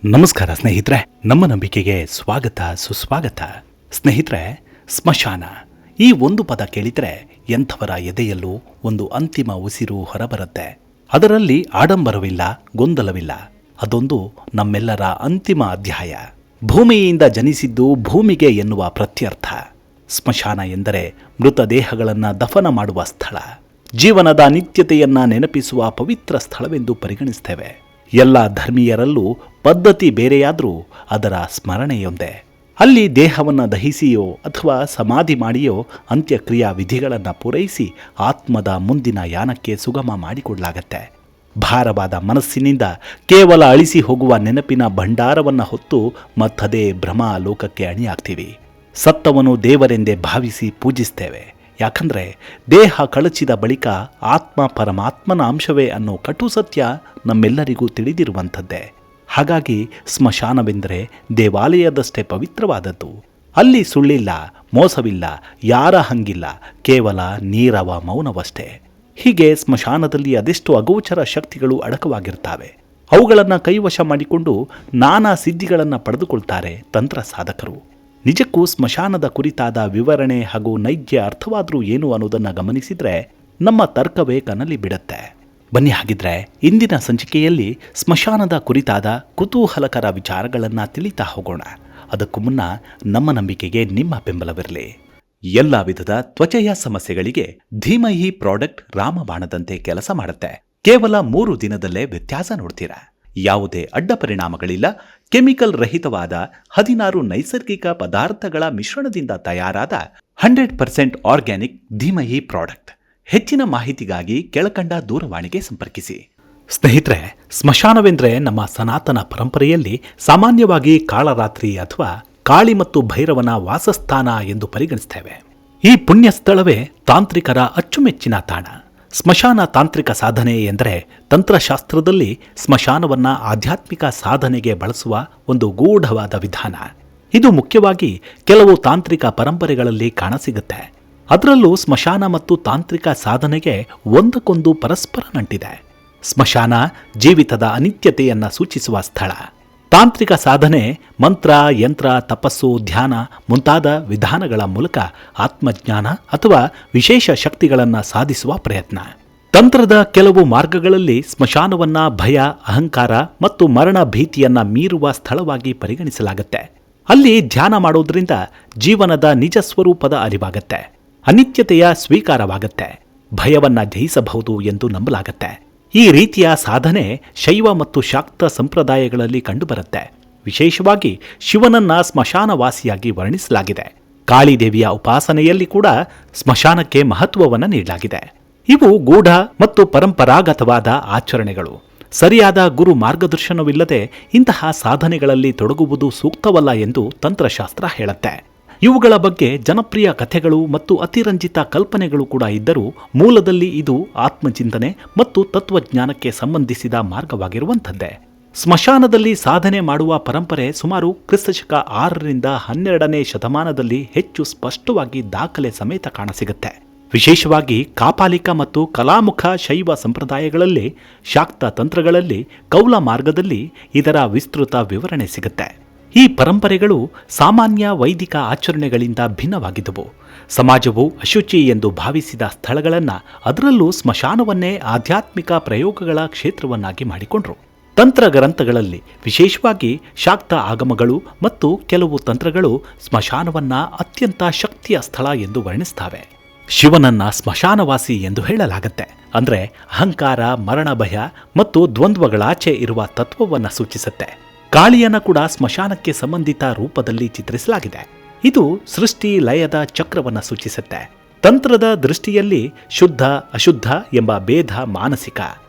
ನಮಸ್ಕಾರ ಸ್ನೇಹಿತರೆ, ನಮ್ಮ ನಂಬಿಕೆಗೆ ಸ್ವಾಗತ ಸುಸ್ವಾಗತ. ಸ್ನೇಹಿತರೆ, ಸ್ಮಶಾನ ಈ ಒಂದು ಪದ ಕೇಳಿದರೆ ಎಂಥವರ ಎದೆಯಲ್ಲೂ ಒಂದು ಅಂತಿಮ ಉಸಿರು ಹೊರಬರುತ್ತೆ. ಅದರಲ್ಲಿ ಆಡಂಬರವಿಲ್ಲ, ಗೊಂದಲವಿಲ್ಲ. ಅದೊಂದು ನಮ್ಮೆಲ್ಲರ ಅಂತಿಮ ಅಧ್ಯಾಯ. ಭೂಮಿಯಿಂದ ಜನಿಸಿದ್ದು ಭೂಮಿಗೆ ಎನ್ನುವ ಪ್ರತ್ಯರ್ಥ. ಸ್ಮಶಾನ ಎಂದರೆ ಮೃತದೇಹಗಳನ್ನು ದಫನ ಮಾಡುವ ಸ್ಥಳ, ಜೀವನದ ನಿತ್ಯತೆಯನ್ನ ನೆನಪಿಸುವ ಪವಿತ್ರ ಸ್ಥಳವೆಂದು ಪರಿಗಣಿಸ್ತೇವೆ. ಎಲ್ಲ ಧರ್ಮೀಯರಲ್ಲೂ ಪದ್ಧತಿ ಬೇರೆಯಾದರೂ ಅದರ ಸ್ಮರಣೆಯೊಂದೇ. ಅಲ್ಲಿ ದೇಹವನ್ನು ದಹಿಸಿಯೋ ಅಥವಾ ಸಮಾಧಿ ಮಾಡಿಯೋ ಅಂತ್ಯಕ್ರಿಯಾ ವಿಧಿಗಳನ್ನು ಪೂರೈಸಿ ಆತ್ಮದ ಮುಂದಿನ ಯಾನಕ್ಕೆ ಸುಗಮ ಮಾಡಿಕೊಡಲಾಗತ್ತೆ. ಭಾರವಾದ ಮನಸ್ಸಿನಿಂದ ಕೇವಲ ಅಳಿಸಿ ಹೋಗುವ ನೆನಪಿನ ಭಂಡಾರವನ್ನು ಹೊತ್ತು ಮತ್ತದೇ ಭ್ರಮ ಲೋಕಕ್ಕೆ ಅಣಿಯಾಗ್ತೀವಿ. ಸತ್ತವನು ದೇವರೆಂದೇ ಭಾವಿಸಿ ಪೂಜಿಸ್ತೇವೆ. ಯಾಕಂದರೆ ದೇಹ ಕಳಚಿದ ಬಳಿಕ ಆತ್ಮ ಪರಮಾತ್ಮನ ಅಂಶವೇ ಅನ್ನೋ ಕಟು ಸತ್ಯ ನಮ್ಮೆಲ್ಲರಿಗೂ ತಿಳಿದಿರುವಂಥದ್ದೇ. ಹಾಗಾಗಿ ಸ್ಮಶಾನವೆಂದರೆ ದೇವಾಲಯದಷ್ಟೇ ಪವಿತ್ರವಾದದ್ದು. ಅಲ್ಲಿ ಸುಳ್ಳಿಲ್ಲ, ಮೋಸವಿಲ್ಲ, ಯಾರ ಹಂಗಿಲ್ಲ, ಕೇವಲ ನೀರವ ಮೌನವಷ್ಟೇ. ಹೀಗೆ ಸ್ಮಶಾನದಲ್ಲಿ ಅದೆಷ್ಟು ಅಗೋಚರ ಶಕ್ತಿಗಳು ಅಡಕವಾಗಿರ್ತವೆ. ಅವುಗಳನ್ನು ಕೈವಶ ಮಾಡಿಕೊಂಡು ನಾನಾ ಸಿದ್ಧಿಗಳನ್ನು ಪಡೆದುಕೊಳ್ತಾರೆ ತಂತ್ರ ಸಾಧಕರು. ನಿಜಕ್ಕೂ ಸ್ಮಶಾನದ ಕುರಿತಾದ ವಿವರಣೆ ಹಾಗೂ ನೈಜ ಅರ್ಥವಾದರೂ ಏನು ಅನ್ನೋದನ್ನು ಗಮನಿಸಿದರೆ ನಮ್ಮ ತರ್ಕವೇ ಕನಲಿ ಬಿಡುತ್ತೆ. ಬನ್ನಿ, ಹಾಗಿದ್ರೆ ಇಂದಿನ ಸಂಚಿಕೆಯಲ್ಲಿ ಸ್ಮಶಾನದ ಕುರಿತಾದ ಕುತೂಹಲಕರ ವಿಚಾರಗಳನ್ನು ತಿಳಿತಾ ಹೋಗೋಣ. ಅದಕ್ಕೂ ಮುನ್ನ ನಮ್ಮ ನಂಬಿಕೆಗೆ ನಿಮ್ಮ ಬೆಂಬಲವಿರಲಿ. ಎಲ್ಲ ವಿಧದ ತ್ವಚೆಯ ಸಮಸ್ಯೆಗಳಿಗೆ ಧೀಮಹಿ ಪ್ರಾಡಕ್ಟ್ ರಾಮಬಾಣದಂತೆ ಕೆಲಸ ಮಾಡುತ್ತೆ. ಕೇವಲ 3 ದಿನದಲ್ಲೇ ವ್ಯತ್ಯಾಸ ನೋಡ್ತೀರಾ. ಯಾವುದೇ ಅಡ್ಡ ಪರಿಣಾಮಗಳಿಲ್ಲ. ಕೆಮಿಕಲ್ ರಹಿತವಾದ 16 ನೈಸರ್ಗಿಕ ಪದಾರ್ಥಗಳ ಮಿಶ್ರಣದಿಂದ ತಯಾರಾದ 100% ಆರ್ಗ್ಯಾನಿಕ್ ಧೀಮಹಿ ಪ್ರಾಡಕ್ಟ್. ಹೆಚ್ಚಿನ ಮಾಹಿತಿಗಾಗಿ ಕೆಳಕಂಡ ದೂರವಾಣಿಗೆ ಸಂಪರ್ಕಿಸಿ. ಸ್ನೇಹಿತರೆ, ಸ್ಮಶಾನವೆಂದರೆ ನಮ್ಮ ಸನಾತನ ಪರಂಪರೆಯಲ್ಲಿ ಸಾಮಾನ್ಯವಾಗಿ ಕಾಳರಾತ್ರಿ ಅಥವಾ ಕಾಳಿ ಮತ್ತು ಭೈರವನ ವಾಸಸ್ಥಾನ ಎಂದು ಪರಿಗಣಿಸ್ತೇವೆ. ಈ ಪುಣ್ಯ ಸ್ಥಳವೇ ತಾಂತ್ರಿಕರ ಅಚ್ಚುಮೆಚ್ಚಿನ ತಾಣ. ಸ್ಮಶಾನ ತಾಂತ್ರಿಕ ಸಾಧನೆ ಎಂದರೆ ತಂತ್ರಶಾಸ್ತ್ರದಲ್ಲಿ ಸ್ಮಶಾನವನ್ನು ಆಧ್ಯಾತ್ಮಿಕ ಸಾಧನೆಗೆ ಬಳಸುವ ಒಂದು ಗೂಢವಾದ ವಿಧಾನ. ಇದು ಮುಖ್ಯವಾಗಿ ಕೆಲವು ತಾಂತ್ರಿಕ ಪರಂಪರೆಗಳಲ್ಲಿ ಕಾಣಸಿಗುತ್ತೆ. ಅದರಲ್ಲೂ ಸ್ಮಶಾನ ಮತ್ತು ತಾಂತ್ರಿಕ ಸಾಧನೆಗೆ ಒಂದಕ್ಕೊಂದು ಪರಸ್ಪರ ನಂಟಿದೆ. ಸ್ಮಶಾನ ಜೀವಿತದ ಅನಿತ್ಯತೆಯನ್ನು ಸೂಚಿಸುವ ಸ್ಥಳ. ತಾಂತ್ರಿಕ ಸಾಧನೆ ಮಂತ್ರ, ಯಂತ್ರ, ತಪಸ್ಸು, ಧ್ಯಾನ ಮುಂತಾದ ವಿಧಾನಗಳ ಮೂಲಕ ಆತ್ಮಜ್ಞಾನ ಅಥವಾ ವಿಶೇಷ ಶಕ್ತಿಗಳನ್ನು ಸಾಧಿಸುವ ಪ್ರಯತ್ನ. ತಂತ್ರದ ಕೆಲವು ಮಾರ್ಗಗಳಲ್ಲಿ ಸ್ಮಶಾನವನ್ನ ಭಯ, ಅಹಂಕಾರ ಮತ್ತು ಮರಣ ಭೀತಿಯನ್ನ ಮೀರುವ ಸ್ಥಳವಾಗಿ ಪರಿಗಣಿಸಲಾಗುತ್ತೆ. ಅಲ್ಲಿ ಧ್ಯಾನ ಮಾಡೋದ್ರಿಂದ ಜೀವನದ ನಿಜ ಸ್ವರೂಪದ ಅರಿವಾಗತ್ತೆ, ಅನಿತ್ಯತೆಯ ಸ್ವೀಕಾರವಾಗತ್ತೆ, ಭಯವನ್ನ ಜಯಿಸಬಹುದು ಎಂದು ನಂಬಲಾಗತ್ತೆ. ಈ ರೀತಿಯ ಸಾಧನೆ ಶೈವ ಮತ್ತು ಶಾಕ್ತ ಸಂಪ್ರದಾಯಗಳಲ್ಲಿ ಕಂಡುಬರುತ್ತೆ. ವಿಶೇಷವಾಗಿ ಶಿವನನ್ನ ಸ್ಮಶಾನವಾಸಿಯಾಗಿ ವರ್ಣಿಸಲಾಗಿದೆ. ಕಾಳಿದೇವಿಯ ಉಪಾಸನೆಯಲ್ಲಿ ಕೂಡ ಸ್ಮಶಾನಕ್ಕೆ ಮಹತ್ವವನ್ನು ನೀಡಲಾಗಿದೆ. ಇವು ಗೂಢ ಮತ್ತು ಪರಂಪರಾಗತವಾದ ಆಚರಣೆಗಳು. ಸರಿಯಾದ ಗುರು ಮಾರ್ಗದರ್ಶನವಿಲ್ಲದೆ ಇಂತಹ ಸಾಧನೆಗಳಲ್ಲಿ ತೊಡಗುವುದು ಸೂಕ್ತವಲ್ಲ ಎಂದು ತಂತ್ರಶಾಸ್ತ್ರ ಹೇಳುತ್ತೆ. ಇವುಗಳ ಬಗ್ಗೆ ಜನಪ್ರಿಯ ಕಥೆಗಳು ಮತ್ತು ಅತಿರಂಜಿತ ಕಲ್ಪನೆಗಳು ಕೂಡ ಇದ್ದರೂ ಮೂಲದಲ್ಲಿ ಇದು ಆತ್ಮಚಿಂತನೆ ಮತ್ತು ತತ್ವಜ್ಞಾನಕ್ಕೆ ಸಂಬಂಧಿಸಿದ ಮಾರ್ಗವಾಗಿರುವಂಥದ್ದೇ. ಸ್ಮಶಾನದಲ್ಲಿ ಸಾಧನೆ ಮಾಡುವ ಪರಂಪರೆ ಸುಮಾರು ಕ್ರಿಸ್ತಶಕ 6ರಿಂದ 12ನೇ ಶತಮಾನದಲ್ಲಿ ಹೆಚ್ಚು ಸ್ಪಷ್ಟವಾಗಿ ದಾಖಲೆ ಸಮೇತ ಕಾಣಸಿಗುತ್ತೆ. ವಿಶೇಷವಾಗಿ ಕಾಪಾಲಿಕ ಮತ್ತು ಕಲಾಮುಖ ಶೈವ ಸಂಪ್ರದಾಯಗಳಲ್ಲಿ, ಶಾಕ್ತ ತಂತ್ರಗಳಲ್ಲಿ, ಕೌಲ ಮಾರ್ಗದಲ್ಲಿ ಇದರ ವಿಸ್ತೃತ ವಿವರಣೆ ಸಿಗುತ್ತೆ. ಈ ಪರಂಪರೆಗಳು ಸಾಮಾನ್ಯ ವೈದಿಕ ಆಚರಣೆಗಳಿಂದ ಭಿನ್ನವಾಗಿದ್ದವು. ಸಮಾಜವು ಅಶುಚಿ ಎಂದು ಭಾವಿಸಿದ ಸ್ಥಳಗಳನ್ನು, ಅದರಲ್ಲೂ ಸ್ಮಶಾನವನ್ನೇ ಆಧ್ಯಾತ್ಮಿಕ ಪ್ರಯೋಗಗಳ ಕ್ಷೇತ್ರವನ್ನಾಗಿ ಮಾಡಿಕೊಂಡರು. ತಂತ್ರ ಗ್ರಂಥಗಳಲ್ಲಿ, ವಿಶೇಷವಾಗಿ ಶಾಕ್ತ ಆಗಮಗಳು ಮತ್ತು ಕೆಲವು ತಂತ್ರಗಳು ಸ್ಮಶಾನವನ್ನ ಅತ್ಯಂತ ಶಕ್ತಿಯ ಸ್ಥಳ ಎಂದು ವರ್ಣಿಸ್ತವೆ. ಶಿವನನ್ನ ಸ್ಮಶಾನವಾಸಿ ಎಂದು ಹೇಳಲಾಗತ್ತೆ. ಅಂದರೆ ಅಹಂಕಾರ, ಮರಣ ಭಯ ಮತ್ತು ದ್ವಂದ್ವಗಳಾಚೆ ಇರುವ ತತ್ವವನ್ನು ಸೂಚಿಸುತ್ತೆ. ಕಾಳಿಯನ್ನ ಕೂಡ ಸ್ಮಶಾನಕ್ಕೆ ಸಂಬಂಧಿತ ರೂಪದಲ್ಲಿ ಚಿತ್ರಿಸಲಾಗಿದೆ. ಇದು ಸೃಷ್ಟಿ ಲಯದ ಚಕ್ರವನ್ನು ಸೂಚಿಸುತ್ತೆ. ತಂತ್ರದ ದೃಷ್ಟಿಯಲ್ಲಿ ಶುದ್ಧ ಅಶುದ್ಧ ಎಂಬ ಭೇದ ಮಾನಸಿಕ.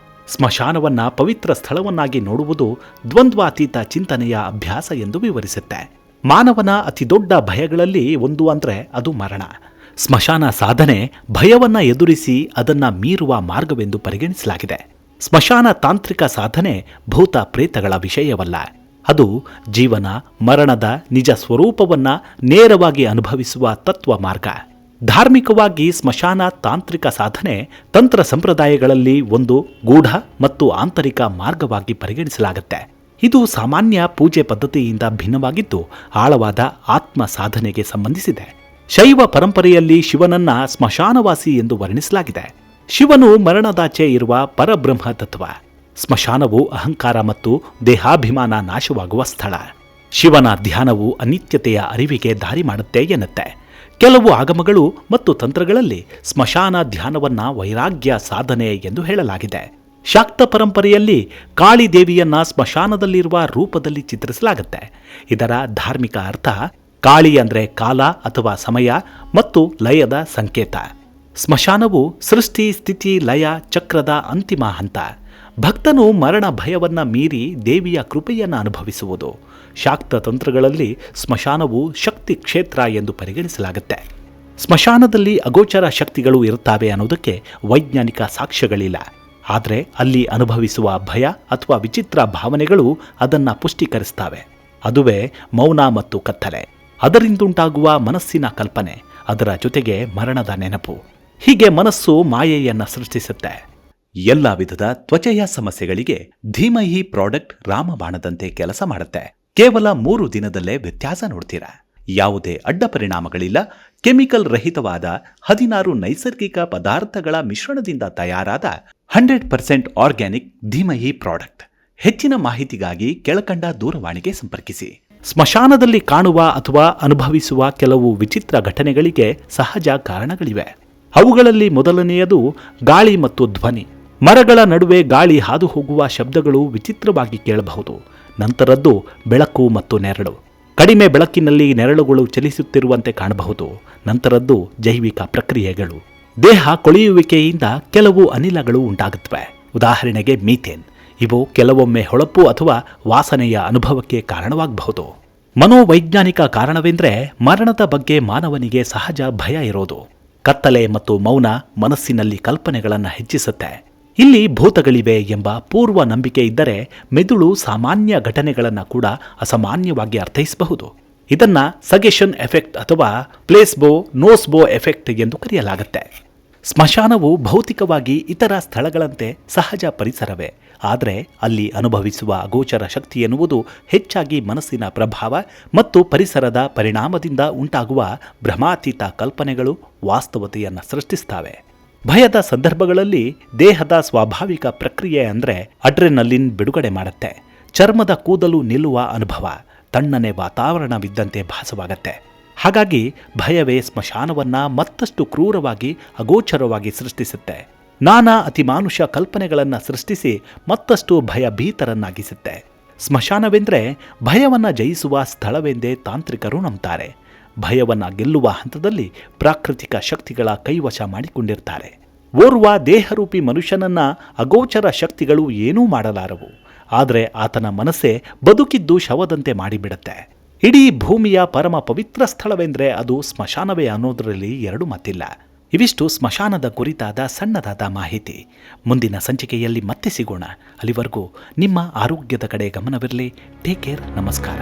ಸ್ಮಶಾನವನ್ನ ಪವಿತ್ರ ಸ್ಥಳವನ್ನಾಗಿ ನೋಡುವುದು ದ್ವಂದ್ವಾತೀತ ಚಿಂತನೆಯ ಅಭ್ಯಾಸ ಎಂದು ವಿವರಿಸುತ್ತೆ. ಮಾನವನ ಅತಿದೊಡ್ಡ ಭಯಗಳಲ್ಲಿ ಒಂದು ಅಂದರೆ ಅದು ಮರಣ. ಸ್ಮಶಾನ ಸಾಧನೆ ಭಯವನ್ನ ಎದುರಿಸಿ ಅದನ್ನ ಮೀರುವ ಮಾರ್ಗವೆಂದು ಪರಿಗಣಿಸಲಾಗಿದೆ. ಸ್ಮಶಾನ ತಾಂತ್ರಿಕ ಸಾಧನೆ ಭೂತ ಪ್ರೇತಗಳ ವಿಷಯವಲ್ಲ. ಅದು ಜೀವನ ಮರಣದ ನಿಜ ಸ್ವರೂಪವನ್ನ ನೇರವಾಗಿ ಅನುಭವಿಸುವ ತತ್ವ ಮಾರ್ಗ. ಧಾರ್ಮಿಕವಾಗಿ ಸ್ಮಶಾನ ತಾಂತ್ರಿಕ ಸಾಧನೆ ತಂತ್ರ ಸಂಪ್ರದಾಯಗಳಲ್ಲಿ ಒಂದು ಗೂಢ ಮತ್ತು ಆಂತರಿಕ ಮಾರ್ಗವಾಗಿ ಪರಿಗಣಿಸಲಾಗುತ್ತೆ. ಇದು ಸಾಮಾನ್ಯ ಪೂಜೆ ಪದ್ಧತಿಯಿಂದ ಭಿನ್ನವಾಗಿದ್ದು ಆಳವಾದ ಆತ್ಮ ಸಾಧನೆಗೆ ಸಂಬಂಧಿಸಿದೆ. ಶೈವ ಪರಂಪರೆಯಲ್ಲಿ ಶಿವನನ್ನ ಸ್ಮಶಾನವಾಸಿ ಎಂದು ವರ್ಣಿಸಲಾಗಿದೆ. ಶಿವನು ಮರಣದಾಚೆ ಇರುವ ಪರಬ್ರಹ್ಮ ತತ್ವ. ಸ್ಮಶಾನವು ಅಹಂಕಾರ ಮತ್ತು ದೇಹಾಭಿಮಾನ ನಾಶವಾಗುವ ಸ್ಥಳ. ಶಿವನ ಧ್ಯಾನವು ಅನಿತ್ಯತೆಯ ಅರಿವಿಗೆ ದಾರಿ ಮಾಡುತ್ತೆ ಎನ್ನುತ್ತೆ. ಕೆಲವು ಆಗಮಗಳು ಮತ್ತು ತಂತ್ರಗಳಲ್ಲಿ ಸ್ಮಶಾನ ಧ್ಯಾನವನ್ನ ವೈರಾಗ್ಯ ಸಾಧನೆ ಎಂದು ಹೇಳಲಾಗಿದೆ. ಶಾಕ್ತ ಪರಂಪರೆಯಲ್ಲಿ ಕಾಳಿ ದೇವಿಯನ್ನ ಸ್ಮಶಾನದಲ್ಲಿರುವ ರೂಪದಲ್ಲಿ ಚಿತ್ರಿಸಲಾಗುತ್ತೆ. ಇದರ ಧಾರ್ಮಿಕ ಅರ್ಥ ಕಾಳಿ ಅಂದರೆ ಕಾಲ ಅಥವಾ ಸಮಯ ಮತ್ತು ಲಯದ ಸಂಕೇತ. ಸ್ಮಶಾನವು ಸೃಷ್ಟಿ ಸ್ಥಿತಿ ಲಯ ಚಕ್ರದ ಅಂತಿಮ ಹಂತ. ಭಕ್ತನು ಮರಣ ಭಯವನ್ನ ಮೀರಿ ದೇವಿಯ ಕೃಪೆಯನ್ನು ಅನುಭವಿಸುವುದು. ಶಾಕ್ತ ತಂತ್ರಗಳಲ್ಲಿ ಸ್ಮಶಾನವು ಶಕ್ತಿ ಕ್ಷೇತ್ರ ಎಂದು ಪರಿಗಣಿಸಲಾಗುತ್ತೆ. ಸ್ಮಶಾನದಲ್ಲಿ ಅಗೋಚರ ಶಕ್ತಿಗಳು ಇರುತ್ತವೆ ಅನ್ನೋದಕ್ಕೆ ವೈಜ್ಞಾನಿಕ ಸಾಕ್ಷ್ಯಗಳಿಲ್ಲ. ಆದರೆ ಅಲ್ಲಿ ಅನುಭವಿಸುವ ಭಯ ಅಥವಾ ವಿಚಿತ್ರ ಭಾವನೆಗಳು ಅದನ್ನು ಪುಷ್ಟೀಕರಿಸ್ತವೆ. ಅದುವೇ ಮೌನ ಮತ್ತು ಕತ್ತಲೆ. ಅದರಿಂದುಂಟಾಗುವ ಮನಸ್ಸಿನ ಕಲ್ಪನೆ, ಅದರ ಜೊತೆಗೆ ಮರಣದ ನೆನಪು. ಹೀಗೆ ಮನಸ್ಸು ಮಾಯೆಯನ್ನು ಸೃಷ್ಟಿಸುತ್ತೆ. ಎಲ್ಲ ವಿಧದ ತ್ವಚೆಯ ಸಮಸ್ಯೆಗಳಿಗೆ ಧೀಮಹಿ ಪ್ರಾಡಕ್ಟ್ ರಾಮಬಾಣದಂತೆ ಕೆಲಸ ಮಾಡುತ್ತೆ. ಕೇವಲ 3 ದಿನದಲ್ಲೇ ವ್ಯತ್ಯಾಸ ನೋಡ್ತೀರಾ. ಯಾವುದೇ ಅಡ್ಡ ಪರಿಣಾಮಗಳಿಲ್ಲ. ಕೆಮಿಕಲ್ ರಹಿತವಾದ 16 ನೈಸರ್ಗಿಕ ಪದಾರ್ಥಗಳ ಮಿಶ್ರಣದಿಂದ ತಯಾರಾದ 100% ಆರ್ಗ್ಯಾನಿಕ್ ಧೀಮಹಿ ಪ್ರಾಡಕ್ಟ್. ಹೆಚ್ಚಿನ ಮಾಹಿತಿಗಾಗಿ ಕೆಳಕಂಡ ದೂರವಾಣಿಗೆ ಸಂಪರ್ಕಿಸಿ. ಸ್ಮಶಾನದಲ್ಲಿ ಕಾಣುವ ಅಥವಾ ಅನುಭವಿಸುವ ಕೆಲವು ವಿಚಿತ್ರ ಘಟನೆಗಳಿಗೆ ಸಹಜ ಕಾರಣಗಳಿವೆ. ಅವುಗಳಲ್ಲಿ ಮೊದಲನೆಯದು ಗಾಳಿ ಮತ್ತು ಧ್ವನಿ. ಮರಗಳ ನಡುವೆ ಗಾಳಿ ಹಾದು ಹೋಗುವ ಶಬ್ದಗಳು ವಿಚಿತ್ರವಾಗಿ ಕೇಳಬಹುದು. ನಂತರದ್ದು ಬೆಳಕು ಮತ್ತು ನೆರಳು. ಕಡಿಮೆ ಬೆಳಕಿನಲ್ಲಿ ನೆರಳುಗಳು ಚಲಿಸುತ್ತಿರುವಂತೆ ಕಾಣಬಹುದು. ನಂತರದ್ದು ಜೈವಿಕ ಪ್ರಕ್ರಿಯೆಗಳು. ದೇಹ ಕೊಳೆಯುವಿಕೆಯಿಂದ ಕೆಲವು ಅನಿಲಗಳು ಉಂಟಾಗುತ್ತವೆ. ಉದಾಹರಣೆಗೆ ಮೀಥೇನ್. ಇವು ಕೆಲವೊಮ್ಮೆ ಹೊಳಪು ಅಥವಾ ವಾಸನೆಯ ಅನುಭವಕ್ಕೆ ಕಾರಣವಾಗಬಹುದು. ಮನೋವೈಜ್ಞಾನಿಕ ಕಾರಣವೆಂದರೆ ಮರಣದ ಬಗ್ಗೆ ಮಾನವನಿಗೆ ಸಹಜ ಭಯ ಇರೋದು. ಕತ್ತಲೆ ಮತ್ತು ಮೌನ ಮನಸ್ಸಿನಲ್ಲಿ ಕಲ್ಪನೆಗಳನ್ನು ಹೆಚ್ಚಿಸುತ್ತೆ. ಇಲ್ಲಿ ಭೂತಗಳಿವೆ ಎಂಬ ಪೂರ್ವ ನಂಬಿಕೆ ಇದ್ದರೆ ಮೆದುಳು ಸಾಮಾನ್ಯ ಘಟನೆಗಳನ್ನು ಕೂಡ ಅಸಾಮಾನ್ಯವಾಗಿ ಅರ್ಥೈಸಬಹುದು. ಇದನ್ನ ಸಗೆಷನ್ ಎಫೆಕ್ಟ್ ಅಥವಾ ಪ್ಲೇಸ್ಬೋ ನೋಸ್ಬೋ ಎಫೆಕ್ಟ್ ಎಂದು ಕರೆಯಲಾಗುತ್ತೆ. ಸ್ಮಶಾನವು ಭೌತಿಕವಾಗಿ ಇತರ ಸ್ಥಳಗಳಂತೆ ಸಹಜ ಪರಿಸರವೇ. ಆದರೆ ಅಲ್ಲಿ ಅನುಭವಿಸುವ ಅಗೋಚರ ಶಕ್ತಿ ಎನ್ನುವುದು ಹೆಚ್ಚಾಗಿ ಮನಸ್ಸಿನ ಪ್ರಭಾವ ಮತ್ತು ಪರಿಸರದ ಪರಿಣಾಮದಿಂದ ಉಂಟಾಗುವ ಭ್ರಮಾತೀತ ಕಲ್ಪನೆಗಳು ವಾಸ್ತವತೆಯನ್ನು ಸೃಷ್ಟಿಸುತ್ತವೆ. ಭಯದ ಸಂದರ್ಭಗಳಲ್ಲಿ ದೇಹದ ಸ್ವಾಭಾವಿಕ ಪ್ರಕ್ರಿಯೆ ಅಂದರೆ ಅಡ್ರೆನಲಿನ್ ಬಿಡುಗಡೆ ಮಾಡುತ್ತೆ. ಚರ್ಮದ ಕೂದಲು ನಿಲ್ಲುವ ಅನುಭವ, ತಣ್ಣನೆ ವಾತಾವರಣವಿದ್ದಂತೆ ಭಾಸವಾಗತ್ತೆ. ಹಾಗಾಗಿ ಭಯವೇ ಸ್ಮಶಾನವನ್ನ ಮತ್ತಷ್ಟು ಕ್ರೂರವಾಗಿ ಅಗೋಚರವಾಗಿ ಸೃಷ್ಟಿಸುತ್ತೆ. ನಾನಾ ಅತಿಮಾನುಷ ಕಲ್ಪನೆಗಳನ್ನು ಸೃಷ್ಟಿಸಿ ಮತ್ತಷ್ಟು ಭಯಭೀತರನ್ನಾಗಿಸುತ್ತೆ. ಸ್ಮಶಾನವೆಂದರೆ ಭಯವನ್ನು ಜಯಿಸುವ ಸ್ಥಳವೆಂದೇ ತಾಂತ್ರಿಕರು ನಂಬುತ್ತಾರೆ. ಭಯವನ್ನು ಗೆಲ್ಲುವ ಹಂತದಲ್ಲಿ ಪ್ರಾಕೃತಿಕ ಶಕ್ತಿಗಳ ಕೈವಶ ಮಾಡಿಕೊಂಡಿರ್ತಾರೆ. ಓರ್ವ ದೇಹರೂಪಿ ಮನುಷ್ಯನನ್ನ ಅಗೋಚರ ಶಕ್ತಿಗಳು ಏನೂ ಮಾಡಲಾರವು. ಆದರೆ ಆತನ ಮನಸ್ಸೇ ಬದುಕಿದ್ದು ಶವದಂತೆ ಮಾಡಿಬಿಡುತ್ತೆ. ಇಡೀ ಭೂಮಿಯ ಪರಮ ಪವಿತ್ರ ಸ್ಥಳವೆಂದರೆ ಅದು ಸ್ಮಶಾನವೇ ಅನ್ನೋದರಲ್ಲಿ ಎರಡು ಮಾತಿಲ್ಲ. ಇವಿಷ್ಟು ಸ್ಮಶಾನದ ಕುರಿತಾದ ಸಣ್ಣದಾದ ಮಾಹಿತಿ. ಮುಂದಿನ ಸಂಚಿಕೆಯಲ್ಲಿ ಮತ್ತೆ ಸಿಗೋಣ. ಅಲ್ಲಿವರೆಗೂ ನಿಮ್ಮ ಆರೋಗ್ಯದ ಕಡೆ ಗಮನವಿರಲಿ. Take care. ನಮಸ್ಕಾರ.